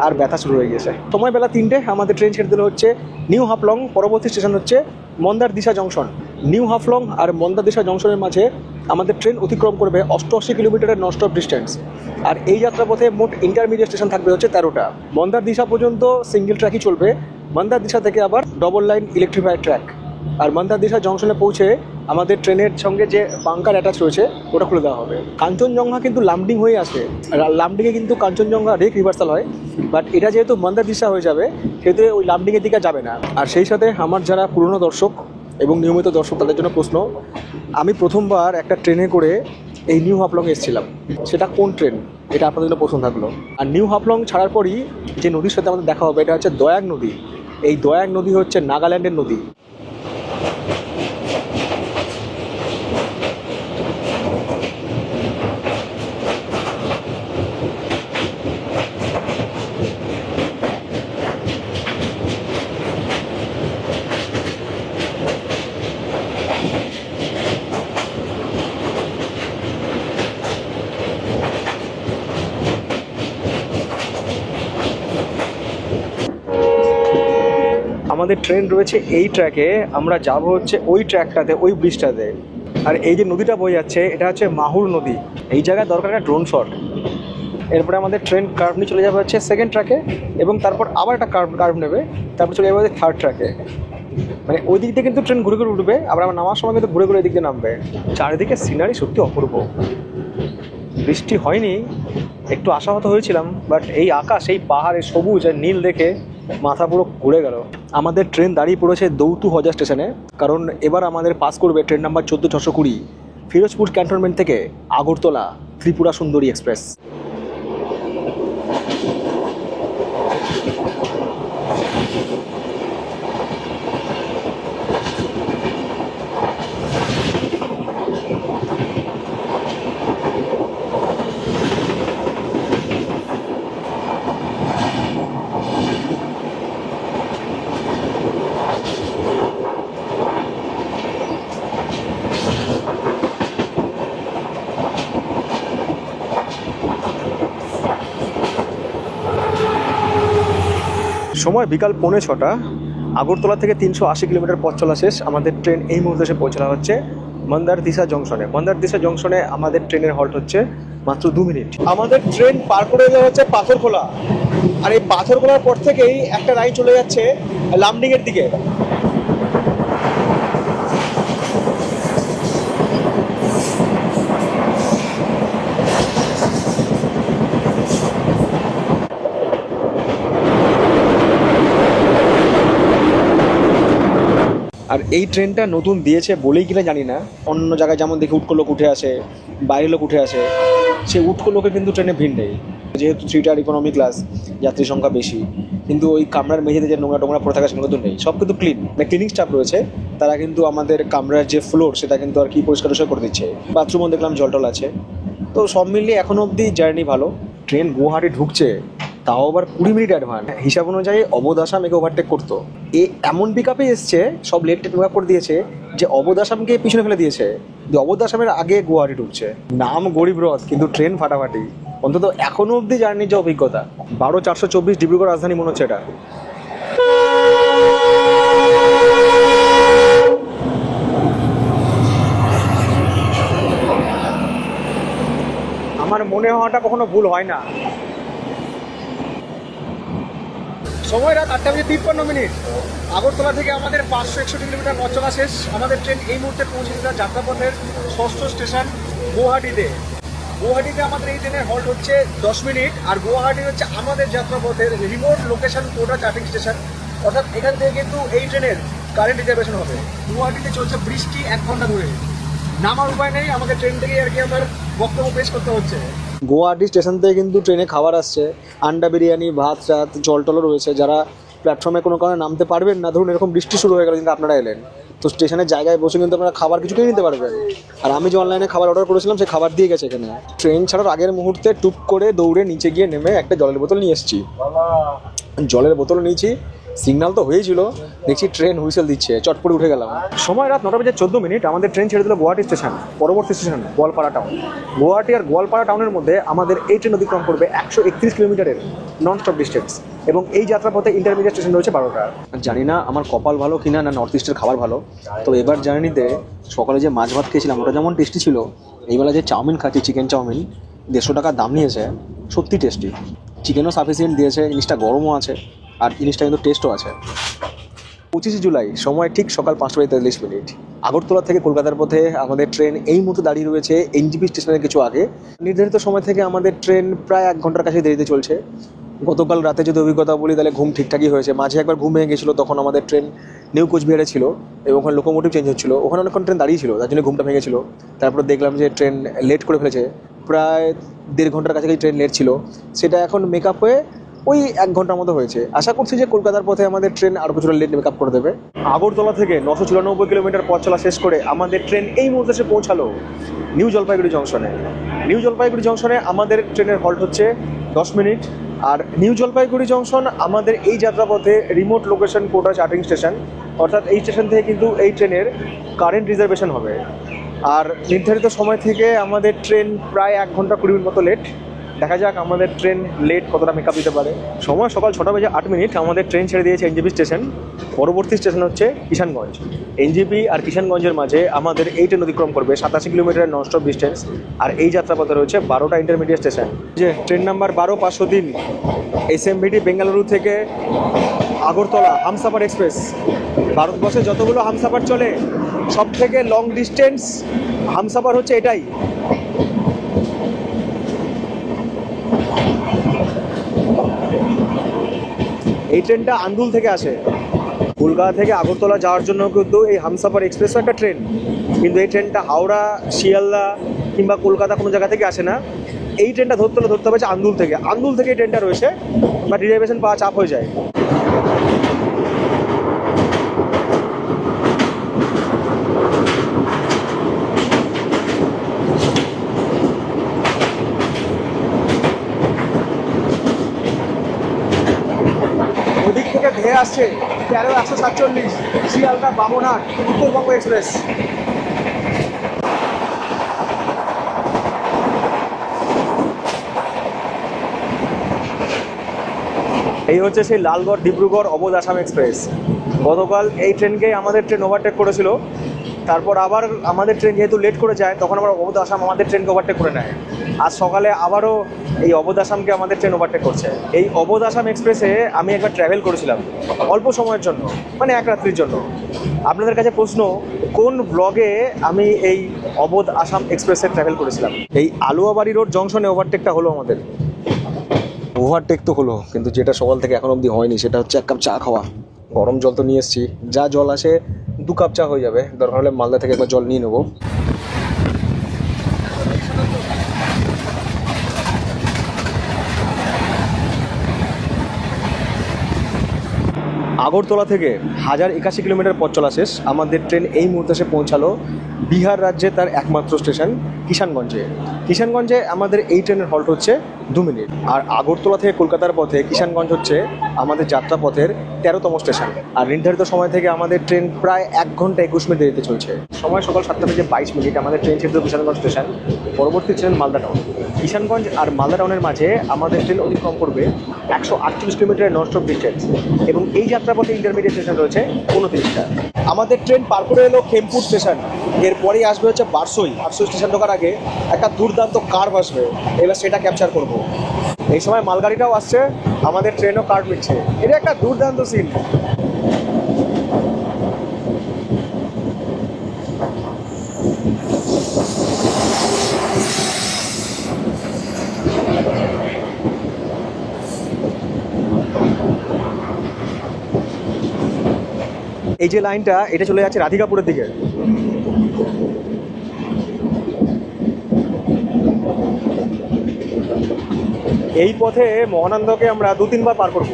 আর ব্যথা শুরু হয়ে গেছে। সময় বেলা 3টে, আমাদের ট্রেন ছেড়ে দিল হচ্ছে নিউ হাফলং। পরবর্তী স্টেশন হচ্ছে মন্দার দিশা জংশন। নিউ হাফলং আর মন্দার দিশা জংশনের মাঝে আমাদের ট্রেন অতিক্রম করবে 88 কিলোমিটারের ননস্টপ ডিস্টেন্স। আর এই যাত্রাপথে মোট ইন্টারমিডিয়েট স্টেশন থাকবে হচ্ছে 13টা। মন্দার দিশা পর্যন্ত সিঙ্গেল ট্র্যাকই চলবে, মন্দার দিশা থেকে আবার ডবল লাইন ইলেকট্রিফাইড ট্র্যাক। আর মন্দার দিশা জংশনে পৌঁছে আমাদের ট্রেনের সঙ্গে যে বাঙ্কার অ্যাটাচ রয়েছে ওটা খুলে দেওয়া হবে। কাঞ্চনজঙ্ঘা কিন্তু লামডিং হয়ে আসে, লামডিংয়ে কিন্তু কাঞ্চনজঙ্ঘা রেক রিভার্সাল হয়, বাট এটা যেহেতু মন্দার দিশা হয়ে যাবে সেহেতু ওই লামডিংয়ের দিকে যাবে না। আর সেই সাথে আমার যারা পুরনো দর্শক এবং নিয়মিত দর্শক তাদের জন্য প্রশ্ন, আমি প্রথমবার একটা ট্রেনে করে এই নিউ হাফলং এসেছিলাম, সেটা কোন ট্রেন, এটা আপনাদের জন্য প্রশ্ন থাকলো। আর নিউ হাফলং ছাড়ার পরই যে নদীর সাথে আমাদের দেখা হবে এটা হচ্ছে দয়াক নদী। এই দয়াক নদী হচ্ছে নাগাল্যান্ডের নদী। আমাদের ট্রেন রয়েছে এই ট্র্যাকে, আমরা যাব হচ্ছে ওই ট্র্যাকটাতে, ওই ব্রিজটাতে। আর এই যে নদীটা বয়ে যাচ্ছে এটা হচ্ছে মাহুর নদী। এই জায়গায় দরকার একটা ড্রোন শট। এরপরে আমাদের ট্রেন কার্ভ নিয়ে চলে যাবে হচ্ছে সেকেন্ড ট্র্যাকে, এবং তারপর আবার একটা কার্ভ নেবে, তারপর চলে যাবে হচ্ছে থার্ড ট্র্যাকে। মানে ওই দিক দিয়ে কিন্তু ট্রেন ঘুরে ঘুরে উঠবে, আবার আমার নামার সময় কিন্তু ঘুরে ঘুরে এই দিক দিয়ে নামবে। চারিদিকে সিনারি সত্যি অপূর্ব। বৃষ্টি হয়নি, একটু আশাহত হয়েছিলাম, বাট এই আকাশ, এই পাহাড়ের সবুজ আর নীল দেখে মাথা পুরো ঘুরে গেল। আমাদের ট্রেন দাঁড়িয়ে পড়েছে দৌতু হজা স্টেশনে, কারণ এবার আমাদের পাস করবে ট্রেন নাম্বার 14620 ফিরোজপুর ক্যান্টনমেন্ট থেকে আগরতলা ত্রিপুরা সুন্দরী এক্সপ্রেস। সময় বিকাল 5:45। আগরতলা থেকে 380 কিলোমিটার পথ চলা শেষ। আমাদের ট্রেন এই মুহূর্তে এসে পৌঁছানো হচ্ছে মন্দার দিশা জংশনে। মন্দার দিশা জংশনে আমাদের ট্রেনের হল্ট হচ্ছে মাত্র 2 মিনিট। আমাদের ট্রেন পার করে দেওয়া হচ্ছে পাথরখোলা, আর এই পাথরখোলার পর থেকেই একটা লাইন চলে যাচ্ছে লামডিংয়ের দিকে। আর এই ট্রেনটা নতুন দিয়েছে বলেই কিনা জানি না, অন্য জায়গায় যেমন দেখি উটকো লোক উঠে আসে, বাইরের লোক উঠে আসে, সে উটকো লোকের কিন্তু ট্রেনে ভিড় নেই, যেহেতু 3টার ইকোনমি ক্লাস, যাত্রী সংখ্যা বেশি, কিন্তু ওই কামরার মেঝেতে যে নোংরা টোংরা পড়ে থাকা সেগুলো তো নেই, সব কিন্তু ক্লিন। মানে ক্লিনিং স্টাফ রয়েছে, তারা কিন্তু আমাদের কামরার যে ফ্লোর সেটা কিন্তু আর কি পরিষ্কার করে দিচ্ছে, বাথরুমও দেখলাম জল আছে। তো সব মিলিয়ে এখনও অবধি জার্নি ভালো। ট্রেন গুয়াহাটি ঢুকছে, তাও আবার 20 মিনিট অ্যাডভান্স, হিসাব অনুযায়ী অবোধ আসাম একে ওভারটেক করতো। এমন পিক আপে এসছে, সব লেট টেট পিক আপ করে দিয়েছে যে অবোধ আসামকে পিছনে ফেলে দিয়েছে, যে অবোধ আসামের আগে গুয়াহাটি ঢুকছে। নাম গরিব রথ, কিন্তু ট্রেন ফাটাফাটি, অন্তত এখনও অবধি জার্নির যে অভিজ্ঞতা। 12-424 ডিব্রুগড় রাজধানী মনে হচ্ছে এটা। আমার মনে হওয়াটা কখনো ভুল হয় না। সময় রাত 8:53। আগরতলা থেকে আমাদের 561 কিলোমিটার পথ চলা শেষ। আমাদের ট্রেন এই মুহূর্তে পৌঁছে গেছে যাত্রাপথের 6ষ্ঠ স্টেশন গুয়াহাটিতে। গুয়াহাটিতে আমাদের এই ট্রেনের হল্ট হচ্ছে 10 মিনিট, আর গুয়াহাটি হচ্ছে আমাদের যাত্রাপথের রিমোট লোকেশন কোটা চার্টিং স্টেশন, অর্থাৎ এখান থেকে কিন্তু এই ট্রেনের কারেন্ট রিজার্ভেশন হবে। গুয়াহাটিতে চলছে বৃষ্টি 1 ঘন্টা ধরে, নামার উপায় নেই, আমাকে ট্রেন থেকেই আর কি আমার বক্তব্য পেশ করতে হচ্ছে। গুয়াহাটি স্টেশন থেকে কিন্তু ট্রেনে খাবার আসছে, আন্ডা বিরিয়ানি, ভাত রাত, জল টলও রয়েছে। যারা প্ল্যাটফর্মে কোনো কারণে নামতে পারবেন না, ধরুন এরকম বৃষ্টি শুরু হয়ে গেল কিন্তু আপনারা এলেন, তো স্টেশনের জায়গায় বসে কিন্তু আপনারা খাবার কিছু কিনে নিতে পারবেন। আর আমি যে অনলাইনে খাবার অর্ডার করেছিলাম, সেই খাবার দিয়ে গেছে এখানে। ট্রেন ছাড়ার আগের মুহূর্তে টুক করে দৌড়ে নিচে গিয়ে নেমে একটা জলের বোতল নিয়ে এসেছি। জলের বোতল নিয়েছি, সিগন্যাল তো হয়েছিল, দেখছি ট্রেন হুইসেল দিচ্ছে, চটপটে উঠে গেলাম। সময় রাত 9:14। আমাদের ট্রেন ছেড়ে দিল গুয়াহাটি স্টেশন, পরবর্তী স্টেশন গোয়ালপাড়া টাউন। গুয়াহাটি আর গোয়ালপাড়া টাউনের মধ্যে আমাদের এই ট্রেন অতিক্রম করবে 131 কিলোমিটারের নন স্টপ ডিস্টেন্স, এবং এই যাত্রাপথে ইন্টারমিডিয়েট স্টেশন রয়েছে 12টা। জানি না আমার কপাল ভালো কিনা, না নর্থ ইস্টের খাবার ভালো, তো এবার জার্নিতে সকালে যে মাছ ভাত খেয়েছিলাম ওটা যেমন টেস্টি ছিল, এইবেলা যে চাউমিন খাচ্ছি, চিকেন চাউমিন, 150 টাকা দাম নিয়েছে, সত্যি টেস্টি। চিকেনও সাফিসিয়েন্ট দিয়েছে, জিনিসটা গরমও আছে, আর জিনিসটা কিন্তু টেস্টও আছে। 25 জুলাই, সময় ঠিক সকাল 5:43। আগরতলা থেকে কলকাতার পথে আমাদের ট্রেন এই মুহূর্তে দাঁড়িয়ে রয়েছে এনজিপি স্টেশনের কিছু আগে। নির্ধারিত সময় থেকে আমাদের ট্রেন প্রায় 1 ঘন্টার কাছে দেরিতে চলছে। গতকাল রাতে যদি অভিজ্ঞতা বলি, তাহলে ঘুম ঠিকঠাকই হয়েছে। মাঝে একবার ঘুম ভেঙে গেছিলো, তখন আমাদের ট্রেন নিউ কোচবিহারে ছিল এবং ওখানে লোকোমোটিভ চেঞ্জ হচ্ছিলো, ওখানে অনেকক্ষণ ট্রেন দাঁড়িয়ে ছিল, তার জন্য ঘুমটা ভেঙেছিল। তারপরে দেখলাম যে ট্রেন লেট করে ফেলেছে, প্রায় 1.5 ঘন্টার কাছাকাছি ট্রেন লেট ছিল, সেটা এখন মেক আপ হয়ে ওই 1 ঘন্টার মতো হয়েছে। আশা করছি যে কলকাতার পথে আমাদের ট্রেন আরও কিছুটা লেট মেক আপ করে দেবে। আগরতলা থেকে 994 কিলোমিটার পথ চলা শেষ করে আমাদের ট্রেন এই মুহূর্তে এসে পৌঁছালো নিউ জলপাইগুড়ি জংশনে। নিউ জলপাইগুড়ি জংশনে আমাদের ট্রেনের হল্ট হচ্ছে 10 মিনিট, আর নিউ জলপাইগুড়ি জংশন আমাদের এই যাত্রাপথে রিমোট লোকেশন কোটা চার্টিং স্টেশন, অর্থাৎ এই স্টেশন থেকে কিন্তু এই ট্রেনের কারেন্ট রিজার্ভেশন হবে। আর নির্ধারিত সময় থেকে আমাদের ট্রেন প্রায় 1 ঘন্টা 20 মিনিট মতো লেট। দেখা যাক আমাদের ট্রেন লেট কতটা মেকআপ দিতে পারে। সময় সকাল 6:08। আমাদের ট্রেন ছেড়ে দিয়েছে এনজিপি স্টেশন, পরবর্তী স্টেশন হচ্ছে কিষানগঞ্জ। এনজিপি আর কিষানগঞ্জের মাঝে আমাদের এই ট্রেন অতিক্রম করবে 87 কিলোমিটারের নন স্টপ ডিস্টেন্স, আর এই যাত্রাপথে রয়েছে 12টা ইন্টারমিডিয়েট স্টেশন। যে ট্রেন নাম্বার 12503 এসএমভিটি বেঙ্গালুরু থেকে আগরতলা হামসাফার এক্সপ্রেস। ভারতবর্ষে যতগুলো হামসাফার চলে সব থেকে লং ডিস্টেন্স হামসাফার হচ্ছে এটাই। এই ট্রেনটা আন্দুল থেকে আসে। কলকাতা থেকে আগরতলা যাওয়ার জন্য কিন্তু এই হামসাফার এক্সপ্রেসও একটা ট্রেন, কিন্তু এই ট্রেনটা হাওড়া, শিয়ালদা কিংবা কলকাতা কোনো জায়গা থেকে আসে না। এই ট্রেনটা ধরতে হবে আন্দুল থেকে। আন্দুল থেকে এই ট্রেনটা রয়েছে, বাট রিজার্ভেশন পাওয়া চাপ হয়ে যায়। ওদিক থেকে ধেয়ে আসছে 13-147 শিয়ালদা বামনহাট উত্তরবঙ্গ এক্সপ্রেস। এই হচ্ছে সেই লালগড় ডিব্রুগড় অবোধ আসাম এক্সপ্রেস। গতকাল এই ট্রেনকে আমাদের ট্রেন ওভারটেক করেছিল, তারপর আবার আমাদের ট্রেন যেহেতু লেট করে যায়, তখন আবার অবোধ আসাম আমাদের ট্রেনকে ওভারটেক করে নেয়। আজ সকালে আবারও এই অবোধ আসামকে আমাদের ট্রেন ওভারটেক করছে। এই অবোধ আসাম এক্সপ্রেসে আমি একবার ট্র্যাভেল করেছিলাম অল্প সময়ের জন্য, মানে 1 রাত্রির জন্য। আপনাদের কাছে প্রশ্ন, কোন ব্লগে আমি এই অবোধ আসাম এক্সপ্রেসে ট্র্যাভেল করেছিলাম? এই আলুয়াবাড়ি রোড জংশনে ওভারটেকটা হলো আমাদের। ওভারটেক তো হলো, কিন্তু যেটা সকাল থেকে এখন অবধি হয়নি সেটা হচ্ছে 1 কাপ চা খাওয়া। গরম জল তো নিয়ে এসেছি, যা জল আসে 2 কাপ চা হয়ে যাবে, দরকার হলে মালদা থেকে একবার জল নিয়ে নেবো। আগরতলা থেকে 1081 কিলোমিটার পথ চলা শেষ। আমাদের ট্রেন এই মুহূর্তে এসে পৌঁছালো বিহার রাজ্যে তার একমাত্র স্টেশন কিষানগঞ্জে। কিষানগঞ্জে আমাদের এই ট্রেনের হল্ট হচ্ছে 2 মিনিট। আর আগরতলা থেকে কলকাতার পথে কিষানগঞ্জ হচ্ছে আমাদের যাত্রাপথের 13তম স্টেশন। আর নির্ধারিত সময় থেকে আমাদের ট্রেন প্রায় 1 ঘন্টা 21 মিনিট দেরিতে চলছে। সময় সকাল 7টা বেজে 22 মিনিট। আমাদের ট্রেন ছিল কিষানগঞ্জ স্টেশন, পরবর্তী ট্রেন মালদা টাউন। কিষানগঞ্জ আর মালদা টাউনের মাঝে আমাদের ট্রেন অতিক্রম করবে 148 কিলোমিটারের নন স্টপ ডিস্টেন্স, এবং এই যাত্রাপথে ইন্টারমিডিয়েট স্টেশন রয়েছে 29টা। আমাদের ট্রেন পার করে এলো খেমপুর স্টেশন, এরপরেই আসবে হচ্ছে বারসই। স্টেশন ঢোকার আগে একটা দুর্দান্ত কার্ভ আসবে, এবার সেটা ক্যাপচার করব। এই সময় মালগাড়িটাও আসছে, আমাদের ট্রেনও কার্ভ মিটছে, এটা একটা দুর্দান্ত সিন। এই যে লাইনটা, এটা চলে যাচ্ছে রাধিকাপুরের দিকে। এই পথে মহানন্দকে আমরা 2-3 বার পার করব।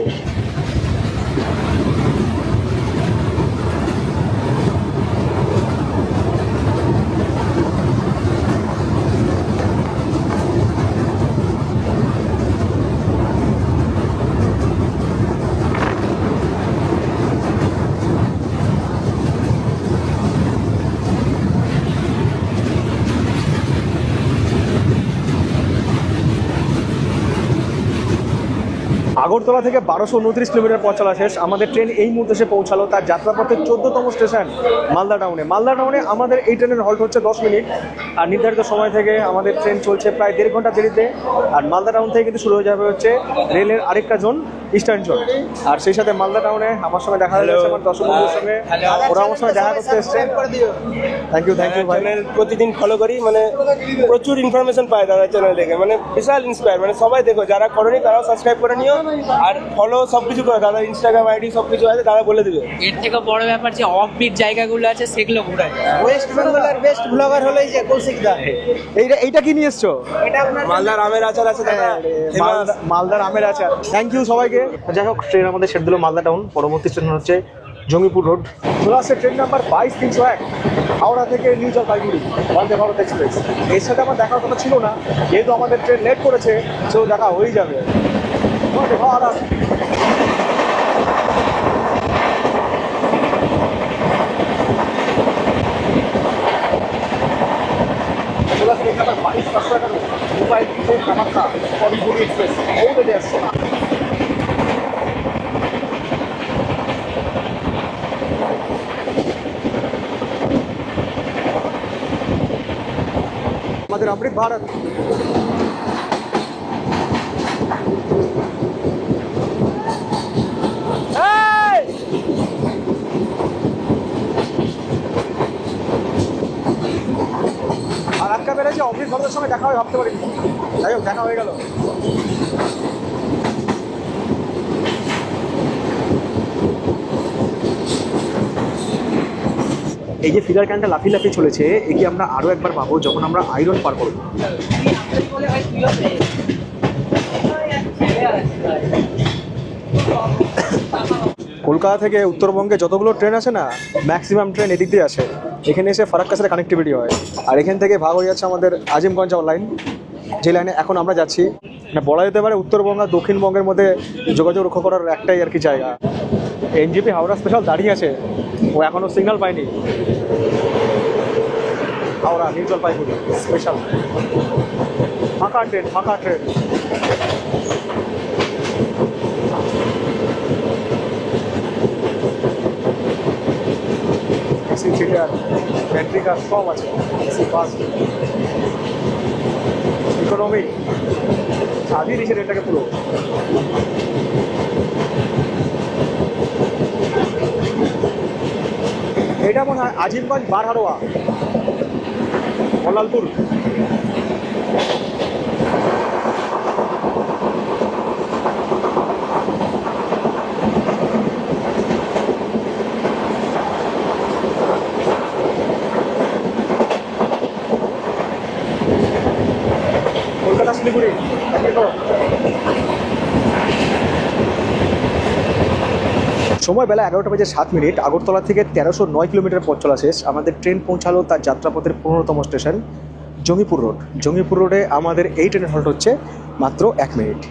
আগরতলা থেকে 1229 কিলোমিটার পথ চলা শেষ। আমাদের ট্রেন এই মুহূর্তে এসে পৌঁছালো তার যাত্রাপথের 14তম স্টেশন মালদা টাউনে। মালদা টাউনে আমাদের এই ট্রেনের হল্ট হচ্ছে 10 মিনিট। আর নির্ধারিত সময় থেকে আমাদের ট্রেন চলছে প্রায় 1.5 ঘন্টা দেরিতে। আর মালদা টাউন থেকে কিন্তু শুরু হয়ে যাবে হচ্ছে রেলের আরেকটা জোন, ইস্টার্ন জোন। আর সেই সাথে মালদা টাউনে আমার সঙ্গে দেখা হয়ে গেছে আমার দর্শক বন্ধুদের সঙ্গে, ওরা আমার সঙ্গে দেখা করতে এসছে। থ্যাংক ইউ ভাই। চ্যানেল প্রতিদিন ফলো করি, মানে প্রচুর ইনফরমেশন পাই দাদা চ্যানেল থেকে, মানে বিশাল ইন্সপায়ার। মানে সবাই দেখো, যারা করনি তারাও সাবস্ক্রাইব করে নিও, আর ফলো সবকিছু করে দাদা, ইনস্টাগ্রাম আইডি সবকিছু আছে, তারা বলে দিবে। এর থেকে বড় ব্যাপার যে অফবিট জায়গাগুলো আছে সেগুলো ঘোরায়। ওয়েস্ট বেঙ্গলের বেস্ট ব্লগার হলো এই যে কৌশিক দা। এইটা কি নিয়ে এসছো? এটা আপনার মালদার আমের আচার আছে দাদা, মালদার আমের আচার। থ্যাংক ইউ সবাইকে। যাই হোক, ট্রেন আমাদের ছেড়ে দিল মালদা টাউন। পরবর্তী স্টেশন হচ্ছে জঙ্গিপুর রোড। চলে আসছে ট্রেন নাম্বার 22301, হাওড়া থেকে নিউ জলপাইগুড়ি, বন্দে ভারত এক্সপ্রেস। এর সাথে আমার দেখার কথা ছিল না, যেহেতু আমাদের ট্রেন লেট করেছে, সেও দেখা হয়েই যাবে। বন্দে ভারত। চলে আসছে train number 2211, mobile train Kamakhya কবিগুড়ি এক্সপ্রেস, ওদের আসছে। আমাদের অমৃত ভারত। আর আজকে বেড়েছে অমৃত ভারতের সঙ্গে দেখা হয় ভাবতে পারিনি, যাই হোক দেখা হয়ে গেল। এই যে ফিলার ক্যানটা লাফি লাফি চলেছে, একে আমরা আরও একবার পাবো যখন আমরা আয়রন পার করবো। কলকাতা থেকে উত্তরবঙ্গে যতগুলো ট্রেন আছে না, ম্যাক্সিমাম ট্রেন এদিক দিয়ে আসে। এখানে এসে ফারাক্কার সাথে কানেক্টিভিটি হয়। আর এখান থেকে ভাগ হয়ে যাচ্ছে আমাদের আজিমগঞ্জ লাইন, যে লাইনে এখন আমরা যাচ্ছি। মানে বলা যেতে পারে উত্তরবঙ্গ আর দক্ষিণবঙ্গের মধ্যে যোগাযোগ রক্ষা করার একটাই আর কি জায়গা। এনজিপি হাওড়া স্পেশাল দাঁড়িয়ে আছে, ও এখনও সিগন্যাল পায়নি। হাওড়া নিউ জলপাইগুড়ি স্পেশাল, ফাঁকা ট্রেন, ফাঁকা ট্রেন। এসি থিয়েটার, ব্যাটারি কার সব আছে, এসি বাস, ইকোনমিক, সাজিয়ে দিয়েছে ট্রেনটাকে পুরো। এটা মনে হয় আজিমগঞ্জ বারহারোয়া, মল্লালপুর। শিলিগুড়ি সময় বেলা 11:07 আগরতলা থেকে 1309 কিলোমিটার পথ চলা শেষ। আমাদের ট্রেন পৌঁছালো তার যাত্রাপথের 15তম স্টেশন জঙ্গিপুর রোড। জঙ্গিপুর রোডে আমাদের এই ট্রেনের হল্ট হচ্ছে মাত্র 1 মিনিট।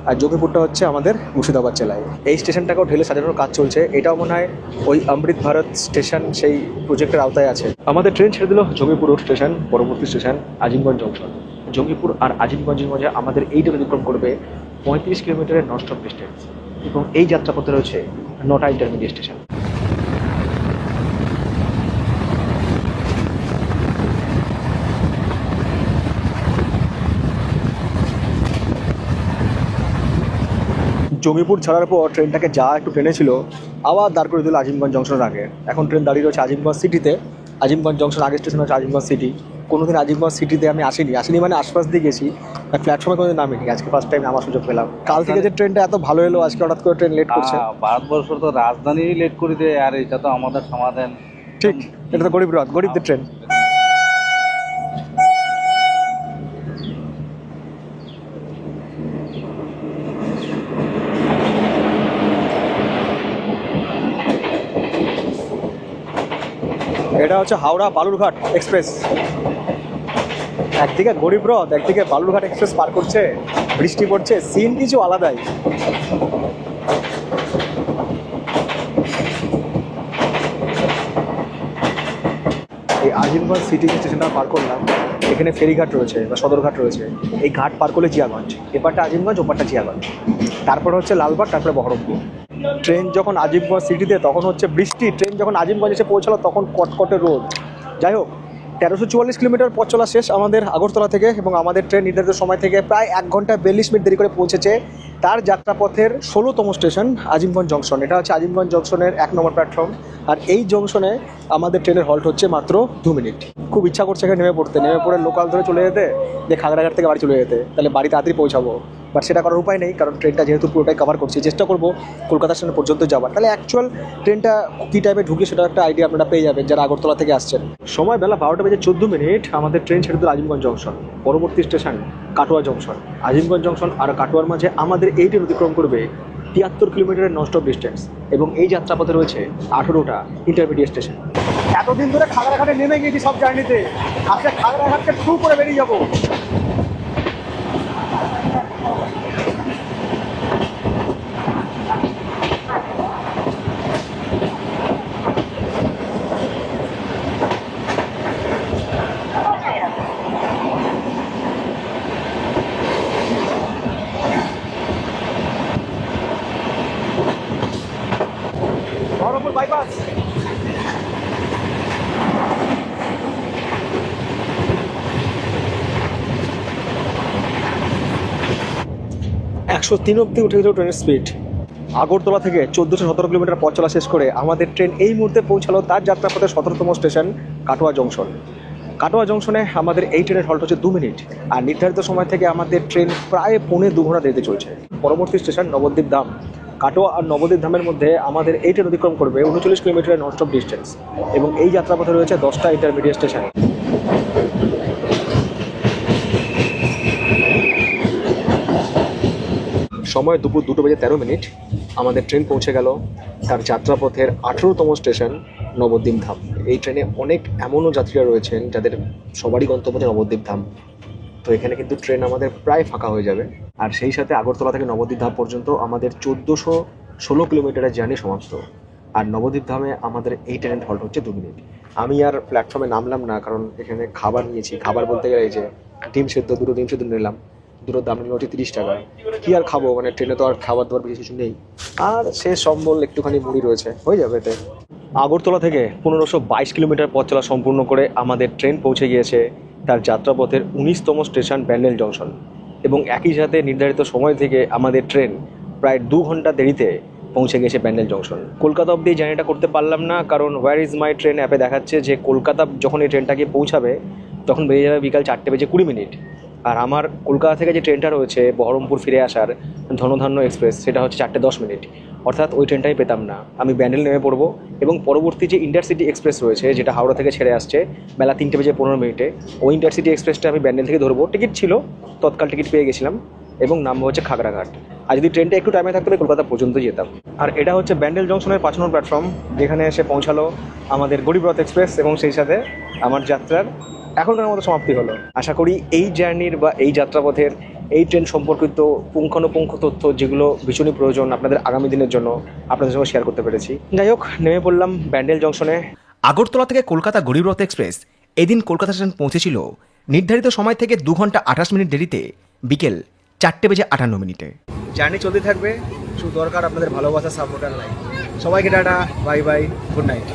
আর জঙ্গিপুরটা হচ্ছে আমাদের মুর্শিদাবাদ জেলায়। এই স্টেশনটাকেও ঢেলে সাজানোর কাজ চলছে। এটাও মনে হয় ওই অমৃত ভারত স্টেশন সেই প্রজেক্টের আওতায় আছে। আমাদের ট্রেন ছেড়ে দিল জঙ্গিপুর রোড স্টেশন, পরবর্তী স্টেশন আজিমগঞ্জ জংশন। জঙ্গিপুর আর আজিমগঞ্জের মাঝে আমাদের এই ট্রেন অতিক্রম করবে 35 কিলোমিটারের নন স্টপ ডিস্টেন্স এবং এই যাত্রাপথে রয়েছে 9টা ইন্টারমিডিয়েট স্টেশন। জঙ্গিপুর ছাড়ার পর ট্রেনটাকে যা একটু টেনেছিল আবার দাঁড় করে দিল আজিমগঞ্জ জংশনের আগে। এখন ট্রেন দাঁড়িয়ে রয়েছে আজিমগঞ্জ সিটিতে। আজিমগঞ্জ জংশন আগের স্টেশন হচ্ছে আজিমগঞ্জ সিটি। কোনোদিন আজিমগঞ্জ সিটিতে আমি আসিনি মানে আশপাশ দিয়ে গেছি, প্ল্যাটফর্মে কোনোদিন নামিনি। আজকে ফার্স্ট টাইম আমার সুযোগ পেলাম। কাল থেকে যে ট্রেনটা এত ভালো এলো, আজকে হঠাৎ করে ট্রেন লেট করছে। ভারতবর্ষ তো রাজধানী লেট করে দেয়, আর এটা তো আমাদের সমাধান। ঠিক, এটা তো গরিবদের ট্রেন। এটা হচ্ছে হাওড়া বালুরঘাট এক্সপ্রেস। একদিকে গরিব রথ, একদিকে বালুরঘাট এক্সপ্রেস পার করছে, বৃষ্টি পড়ছে, সিন কিছু আলাদাই। এই আজিমগঞ্জ সিটি যে স্টেশনটা পার করলাম, এখানে ফেরিঘাট রয়েছে বা সদরঘাট রয়েছে। এই ঘাট পার করলে জিয়াগঞ্জ, এপারটা আজিমগঞ্জ, ওপারটা জিয়াগঞ্জ, তারপর হচ্ছে লালবাগ, তারপরে বহরমপুর। ট্রেন যখন আজিমগঞ্জ সিটিতে তখন হচ্ছে বৃষ্টি, ট্রেন যখন আজিমগঞ্জ এসে পৌঁছালো তখন কটকটে রোদ। যাই হোক, 1344 কিলোমিটার পথ চলা শেষ আমাদের আগরতলা থেকে এবং আমাদের ট্রেন নির্ধারিত সময় থেকে প্রায় 1 ঘন্টা 42 মিনিট দেরি করে পৌঁছেছে তার যাত্রাপথের 16তম স্টেশন আজিমগঞ্জ জংশন। এটা হচ্ছে আজিমগঞ্জ জংশনের 1 নম্বর প্ল্যাটফর্ম। আর এই জংশনে আমাদের ট্রেনের হল্ট হচ্ছে মাত্র 2 মিনিট। খুব ইচ্ছা করছে এখানে নেমে পড়ে লোকাল ধরে চলে যেতে, যে খাগড়াঘাট থেকে বাড়ি চলে যেতে, তাহলে বাড়ি তাড়াতাড়ি পৌঁছাবো। বাট সেটা করার উপায় নেই, কারণ ট্রেনটা যেহেতু পুরোটাই কভার করছি, চেষ্টা করবো কলকাতা স্টেশন পর্যন্ত যাওয়ার। তাহলে অ্যাকচুয়াল ট্রেনটা কী টাইমে ঢুকে সেটা একটা আইডিয়া আপনারা পেয়ে যাবেন যারা আগরতলা থেকে আসছেন। সময় বেলা 12:14 আমাদের ট্রেন ছেড়ে দিল আজিমগঞ্জ জংশন, পরবর্তী station Katwa junction. Azimganj junction আর কাটোয়ার মাঝে আমাদের এই ট্রেন অতিক্রম করবে 73 কিলোমিটারের নন স্টপ ডিস্টেন্স এবং এই যাত্রাপথে রয়েছে 18টা ইন্টারমিডিয়েট স্টেশন। এতদিন ধরে খাগড়াঘাটে নেমে গিয়েছি সব জার্নিতে, আজকে খাগড়াঘাটকে থ্রু করে বেরিয়ে যাবো। বহরমপুর বাইপাস। একশো 3 অব্দি উঠে গেল ট্রেনের স্পিড। আগরতলা থেকে 1417 কিলোমিটার পথ চলা শেষ করে আমাদের ট্রেন এই মুহূর্তে পৌঁছালো তার যাত্রাপথের 17তম স্টেশন কাটোয়া জংশন। কাটোয়া জংশনে আমাদের এই ট্রেনের হল্ট হচ্ছে 2 মিনিট। আর নির্ধারিত সময় থেকে আমাদের ট্রেন প্রায় 2.25 ঘন্টা দেরিতে চলছে। পরবর্তী স্টেশন নবদ্বীপ ধাম। কাটোয়া আর নবদ্বীপ ধামের মধ্যে আমাদের এই ট্রেন অতিক্রম করবে 39 কিলোমিটারের নন স্টপ ডিস্টেন্স এবং এই যাত্রাপথে রয়েছে 10টা ইন্টারমিডিয়েট স্টেশন। সময় দুপুর 2:13 আমাদের ট্রেন পৌঁছে গেল তার যাত্রাপথের 18তম স্টেশন নবদ্বীপ ধাম। এই ট্রেনে অনেক এমনও যাত্রীরা রয়েছেন যাদের সবারই গন্তব্য নবদ্বীপ ধাম। তো এখানে কিন্তু ট্রেন আমাদের প্রায় ফাঁকা হয়ে যাবে। আর সেই সাথে আগরতলা থেকে নবদ্বীপ ধাম পর্যন্ত আমাদের 1416 কিলোমিটারের জার্নি সমাপ্ত। আর নবদ্বীপ ধামে আমাদের এই ট্রেনের হল্ট হচ্ছে 2 মিনিট। আমি আর প্ল্যাটফর্মে নামলাম না, কারণ এখানে খাবার নিয়েছি। খাবার বলতে গেলে এই যে দুটো ডিম সেদ্ধ নিলাম, দুটোর দাম নিল হচ্ছে 30 টাকা। কি আর খাবো, মানে ট্রেনে তো আর খাবার দাবার বেশি কিছু নেই। আর শেষ সম্বল একটুখানি মুড়ি রয়েছে, হয়ে যাবে এতে। আগরতলা থেকে 1522 কিলোমিটার পথ চলা সম্পূর্ণ করে আমাদের ট্রেন পৌঁছে গিয়েছে তার যাত্রাপথের 19তম স্টেশন ব্যান্ডেল জংশন এবং একই সাথে নির্ধারিত সময় থেকে আমাদের ট্রেন প্রায় 2 ঘন্টা দেরিতে পৌঁছে গেছে ব্যান্ডেল জংশন। কলকাতা অবধি এই জার্নিটা করতে পারলাম না, কারণ হোয়ার ইজ মাই ট্রেন অ্যাপে দেখাচ্ছে যে কলকাতা যখন এই ট্রেনটাকে পৌঁছাবে তখন বেরিয়ে যাবে বিকাল 4:20 আর আমার কলকাতা থেকে যে ট্রেনটা রয়েছে বহরমপুর ফিরে আসার ধনধান্য এক্সপ্রেস, সেটা হচ্ছে 4:10, অর্থাৎ ওই ট্রেনটাই পেতাম না। আমি ব্যান্ডেল নেমে পড়বো এবং পরবর্তী যে ইন্টারসিটি এক্সপ্রেস রয়েছে যেটা হাওড়া থেকে ছেড়ে আসছে বেলা 3:15 ওই ইন্টারসিটি এক্সপ্রেসটা আমি ব্যান্ডেল থেকে ধরবো। টিকিট ছিল, তৎকাল টিকিট পেয়ে গেছিলাম এবং নামবো হচ্ছে খাগড়াঘাট। আর যদি ট্রেনটা একটু টাইমে থাকতো কলকাতা পর্যন্ত যেতাম। আর এটা হচ্ছে ব্যান্ডেল জংশনের 5 নম্বর প্ল্যাটফর্ম, যেখানে এসে পৌঁছালো আমাদের গরিবরথ এক্সপ্রেস এবং সেই সাথে আমার যাত্রার এখনকার মতো সমাপ্তি হলো। আশা করি এই জার্নির বা এই যাত্রাপথের এই ট্রেন সম্পর্কিত পুঙ্খানুপুঙ্খ তথ্য যেগুলো ভীষণই প্রয়োজন আপনাদের আগামী দিনের জন্য আপনাদের সঙ্গে শেয়ার করতে পেরেছি। যাই হোক, নেমে পড়লাম ব্যান্ডেল জংশনে। আগরতলা থেকে কলকাতা গরিবরথ এক্সপ্রেস এদিন কলকাতা স্টেশন পৌঁছেছিল নির্ধারিত সময় থেকে 2 ঘন্টা 28 মিনিট দেরিতে বিকেল 4:58। জার্নি চলতে থাকবে, শুধু দরকার আপনাদের ভালোবাসা, সাপোর্ট আর লাইক। সবাইকে tata, bye bye, good night.